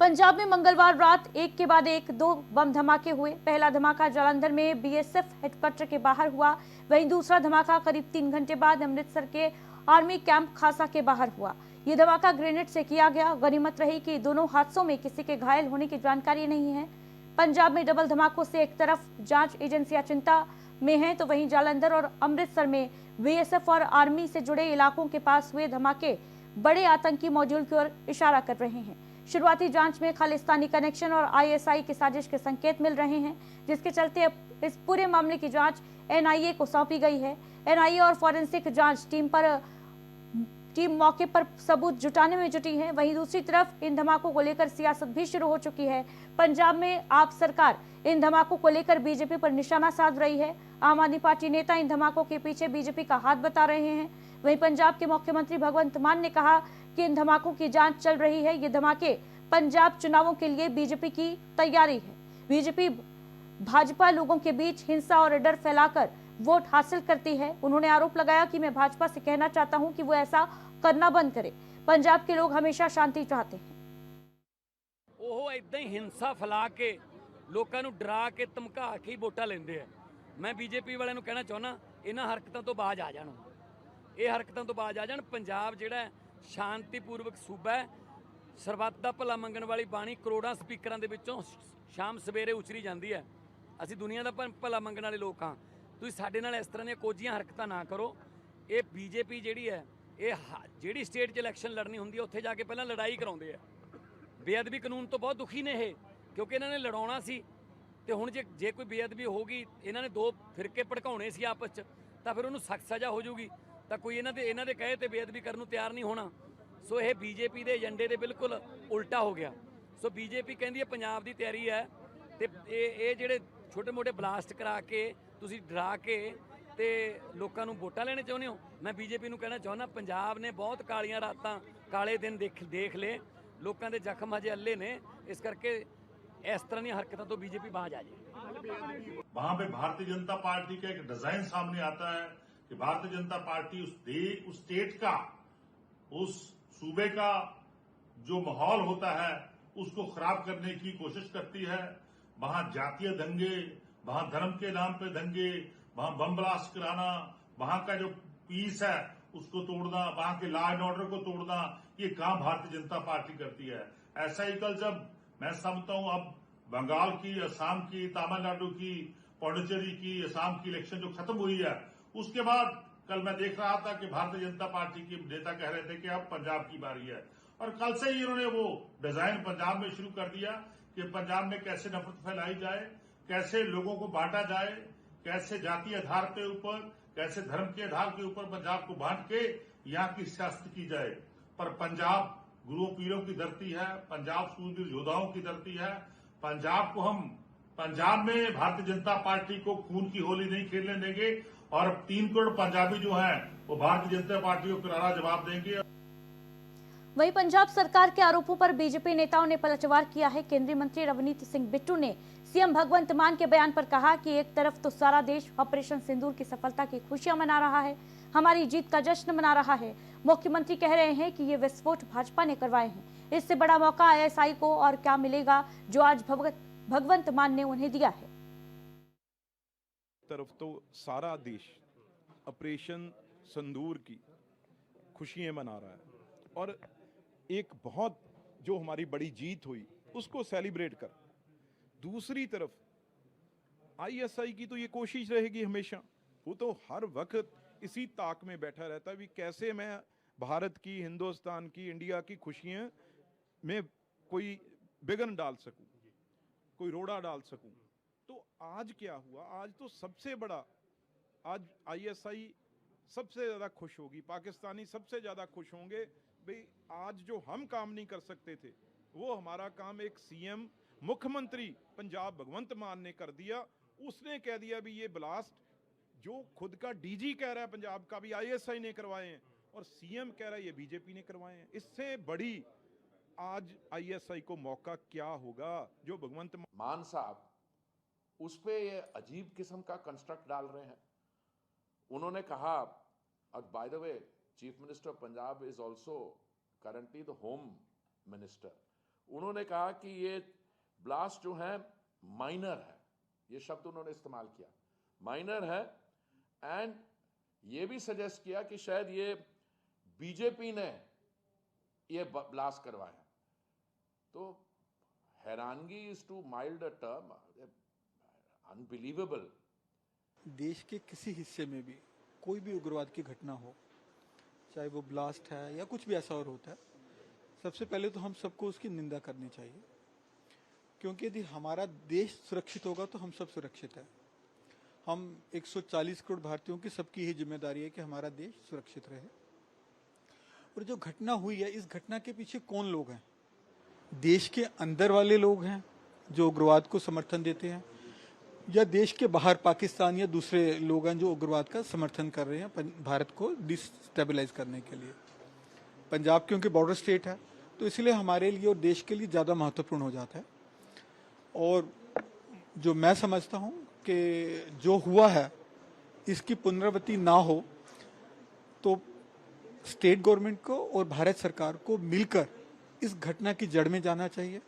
पंजाब में मंगलवार रात एक के बाद एक दो बम धमाके हुए। पहला धमाका जालंधर में बीएसएफ हेडक्वार्टर के बाहर हुआ, वहीं दूसरा धमाका करीब 3 घंटे बाद अमृतसर के आर्मी कैंप खासा के बाहर हुआ। यह धमाका ग्रेनेड से किया गया। गनीमत रही कि दोनों हादसों में किसी के घायल होने की जानकारी नहीं है। पंजाब में डबल धमाकों से एक तरफ जांच एजेंसियां चिंता में हैं, तो वहीं जालंधर और अमृतसर में बीएसएफ और आर्मी से जुड़े इलाकों के पास हुए धमाके बड़े आतंकी मॉड्यूल की ओर इशारा कर रहे हैं। शुरुआती जांच में खालिस्तानी कनेक्शन और आईएसआई की साजिश के संकेत मिल रहे हैं, जिसके चलते अब इस पूरे मामले की जांच एनआईए को सौंपी गई है। एनआईए और फॉरेंसिक जांच टीम मौके पर सबूत जुटाने में जुटी है। वहीं दूसरी तरफ इन धमाकों को लेकर सियासत भी शुरू हो चुकी है। पंजाब में आप सरकार इन धमाकों को लेकर बीजेपी पर निशाना साध रही है। आम आदमी पार्टी नेता इन धमाकों के पीछे बीजेपी का हाथ बता रहे हैं। वहीं पंजाब के मुख्यमंत्री भगवंत मान ने कहा कि इन धमाकों की जांच चल रही है। ये धमाके पंजाब चुनावों के लिए बीजेपी की तैयारी है। बीजेपी भाजपा लोगों के बीच हिंसा और डर फैलाकर वोट हासिल करती है। उन्होंने आरोप लगाया कि मैं भाजपा से कहना चाहता हूं कि वो ऐसा करना बंद करे। पंजाब के लोग हमेशा शांति चाहते हैं। ਉਹ ਇਦਾਂ ਹੀ ਹਿੰਸਾ ਫੈਲਾ ਕੇ ਲੋਕਾਂ ਨੂੰ ਡਰਾ ਕੇ ਧਮਕਾ ਕੇ ਹੀ ਵੋਟਾਂ ਲੈਂਦੇ ਆ। ਮੈਂ ਬੀਜੇਪੀ ਵਾਲਿਆਂ ਨੂੰ ਕਹਿਣਾ ਚਾਹੁੰਦਾ ਇਹਨਾਂ ਹਰਕਤਾਂ ਤੋਂ ਬਾਜ਼ ਆ ਜਾਣ। ਇਹ ਹਰਕਤਾਂ ਤੋਂ ਬਾਜ਼ ਆ ਜਾਣ। ਪੰਜਾਬ ਜਿਹੜਾ ਸ਼ਾਂਤੀਪੂਰਵਕ ਸੂਬਾ ਹੈ, ਸਰਬੱਤ ਦਾ ਭਲਾ ਮੰਗਣ ਵਾਲੀ ਬਾਣੀ ਕਰੋੜਾਂ ਸਪੀਕਰਾਂ ਦੇ ਵਿੱਚੋਂ ਸ਼ਾਮ ਸਵੇਰੇ ਉਚਰੀ ਜਾਂਦੀ ਹੈ। ਅਸੀਂ ਦੁਨੀਆ ਦਾ ਭਲਾ ਮੰਗਣ ਵਾਲੇ ਲੋਕ ਹਾਂ। ਤੁਸੀਂ ਸਾਡੇ ਨਾਲ ਇਸ ਤਰ੍ਹਾਂ ਦੀਆਂ ਕੋਝੀਆਂ ਹਰਕਤਾਂ ਨਾ ਕਰੋ। ਇਹ ਬੀਜੇਪੀ ਜਿਹੜੀ ਹੈ, ਇਹ ਜਿਹੜੀ ਸਟੇਟ 'ਚ ਇਲੈਕਸ਼ਨ ਲੜਨੀ ਹੁੰਦੀ ਹੈ ਉੱਥੇ ਜਾ ਕੇ ਪਹਿਲਾਂ ਲੜਾਈ ਕਰਾਉਂਦੇ ਆ। ਬੇਅਦਬੀ ਕਾਨੂੰਨ ਤੋਂ ਬਹੁਤ ਦੁਖੀ ਨੇ ਇਹ, ਕਿਉਂਕਿ ਇਹਨਾਂ ਨੇ ਲੜਾਉਣਾ ਸੀ ਤੇ ਹੁਣ ਜੇ ਕੋਈ ਬੇਅਦਬੀ ਹੋਗੀ, ਇਹਨਾਂ ਨੇ ਦੋ ਫਿਰਕੇ ਭੜਕਾਉਣੇ ਸੀ ਆਪਸ 'ਚ, ਤਾਂ ਫਿਰ ਉਹਨੂੰ ਸਖਤ ਸਜ਼ਾ ਹੋ ਜਾਊਗੀ। ਤਾਂ ਕੋਈ ਇਹਨਾਂ ਦੇ ਕਹੇ ਤੇ ਬੇਅਦਬੀ ਕਰਨ ਨੂੰ ਤਿਆਰ ਨਹੀਂ ਹੋਣਾ। ਸੋ ਇਹ ਬੀਜੇਪੀ ਦੇ ਏਜੰਡੇ ਦੇ ਬਿਲਕੁਲ ਉਲਟਾ ਹੋ ਗਿਆ। ਸੋ ਬੀਜੇਪੀ ਕਹਿੰਦੀ ਹੈ ਪੰਜਾਬ ਦੀ ਤਿਆਰੀ ਹੈ ਤੇ ਇਹ ਜਿਹੜੇ ਛੋਟੇ ਮੋਟੇ ਬਲਾਸਟ ਕਰਾ ਕੇ ਤੁਸੀਂ ਡਰਾ ਕੇ ਤੇ ਲੋਕਾਂ ਨੂੰ ਵੋਟਾਂ ਲੈਣੇ ਚਾਹੁੰਦੇ ਹੋ। ਮੈਂ ਬੀਜੇਪੀ ਨੂੰ ਕਹਿਣਾ ਚਾਹੁੰਦਾ ਪੰਜਾਬ ਨੇ ਬਹੁਤ ਕਾਲੀਆਂ ਰਾਤਾਂ ਕਾਲੇ ਦਿਨ ਦੇਖ ਲਏ। लोगों के जख्म अजे अल्ले ने, इस करके इस तरह की हरकतों तो बीजेपी बाज आ जाए। वहां पे भारतीय जनता पार्टी का एक डिजाइन सामने आता है कि भारतीय जनता पार्टी उस स्टेट का, उस सूबे का जो माहौल होता है उसको खराब करने की कोशिश करती है। वहां जातीय दंगे, वहां धर्म के नाम पे दंगे, वहां बम ब्लास्ट कराना, वहां का जो पीस है उसको तोड़ना, वहां के लॉ एंड ऑर्डर को तोड़ना, ये काम भारतीय जनता पार्टी करती है। ऐसा ही कल जब मैं समझता हूं अब बंगाल की, असम की, तमिलनाडु की, पुडुचेरी की, असम की इलेक्शन जो खत्म हुई है, उसके बाद कल मैं देख रहा था कि भारतीय जनता पार्टी के नेता कह रहे थे कि अब पंजाब की बारी है। और कल से ही इन्होंने वो डिजाइन पंजाब में शुरू कर दिया कि पंजाब में कैसे नफरत फैलाई जाए, कैसे लोगों को बांटा जाए, कैसे जातीय आधार के ऊपर, कैसे धर्म के आधार के ऊपर पंजाब को बांट के यहाँ की सियासत की जाए। पर पंजाब गुरुओं पीरों की धरती है, पंजाब सूरवीर योद्धाओं की धरती है। पंजाब में भारतीय जनता पार्टी को खून की होली नहीं खेलने देंगे और 3 करोड़ पंजाबी जो हैं वो भारतीय जनता पार्टी को करारा जवाब देंगे। वहीं पंजाब सरकार के आरोपों पर बीजेपी नेताओं ने पलटवार किया है। केंद्रीय मंत्री रवनीत सिंह बिट्टू ने सीएम भगवंत मान के बयान पर कहा कि एक तरफ तो सारा देश ऑपरेशन सिंदूर की सफलता की खुशियां मना रहा है, हमारी जीत का जश्न मना रहा है। मुख्यमंत्री कह रहे हैं कि ये विस्फोट भाजपा ने करवाए हैं। इससे बड़ा मौका आईएसआई को और क्या मिलेगा जो आज भगवंत मान ने उन्हें दिया है। तरफ तो सारा देश ऑपरेशन सिंदूर की खुशियां मना रहा है और एक बहुत जो हमारी बड़ी जीत हुई उसको सेलिब्रेट कर, दूसरी तरफ आईएसआई की तो ये कोशिश रहेगी हमेशा, वो तो हर वक्त इसी ताक में बैठा रहता है भी कैसे मैं भारत की, हिंदुस्तान की, इंडिया की खुशियां में कोई बिघन डाल सकूं, कोई रोड़ा डाल सकूं। तो आज क्या हुआ, आज तो सबसे बड़ा, आज आईएसआई सबसे ज्यादा खुश होगी, पाकिस्तानी सबसे ज्यादा खुश होंगे भाई आज जो हम काम नहीं कर सकते थे वो हमारा काम एक सीएम मुख्यमंत्री पंजाब भगवंत मान ने कर दिया। उसने कह दिया भी ये ब्लास्ट जो खुद का डीजी कह रहा है पंजाब का भी आईएसआई ने करवाए हैं और सीएम कह रहा है ये बीजेपी ने करवाए हैं। इससे बड़ी आज आईएसआई को मौका क्या होगा जो भगवंत मान साहब उस पे ये अजीब किस्म का कंस्ट्रक्ट डाल रहे हैं। उन्होंने कहा, और by the way chief minister of Punjab is also currently the home minister, उन्होंने कहा कि ये ब्लास्ट जो है माइनर है, ये शब्द उन्होंने इस्तेमाल किया, माइनर है, एंड ये भी सजेस्ट किया कि शायद ये बीजेपी ने ये ब्लास्ट करवाया। तो हैरानगी is too mild a term, unbelievable. देश के किसी हिस्से में भी कोई भी उग्रवाद की घटना हो, चाहे वो ब्लास्ट है या कुछ भी ऐसा और होता है, सबसे पहले तो हम सबको उसकी निंदा करनी चाहिए, क्योंकि यदि हमारा देश सुरक्षित होगा तो हम सब सुरक्षित है। हम 140 करोड़ भारतीयों की सबकी ही जिम्मेदारी है कि हमारा देश सुरक्षित रहे। और जो घटना हुई है, इस घटना के पीछे कौन लोग हैं? देश के अंदर वाले लोग हैं जो उग्रवाद को समर्थन देते हैं, या देश के बाहर पाकिस्तान या दूसरे लोग हैं जो उग्रवाद का समर्थन कर रहे हैं भारत को डिस्टेबलाइज करने के लिए। पंजाब क्योंकि बॉर्डर स्टेट है तो इसलिए हमारे लिए और देश के लिए ज़्यादा महत्वपूर्ण हो जाता है। और जो मैं समझता हूँ कि जो हुआ है इसकी पुनरावृत्ति ना हो, तो स्टेट गवर्नमेंट को और भारत सरकार को मिलकर इस घटना की जड़ में जाना चाहिए।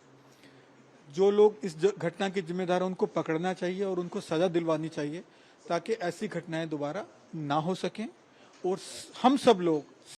जो लोग इस घटना के जिम्मेदार हैं उनको पकड़ना चाहिए और उनको सजा दिलवानी चाहिए, ताकि ऐसी घटनाएं दोबारा ना हो सकें और हम सब लोग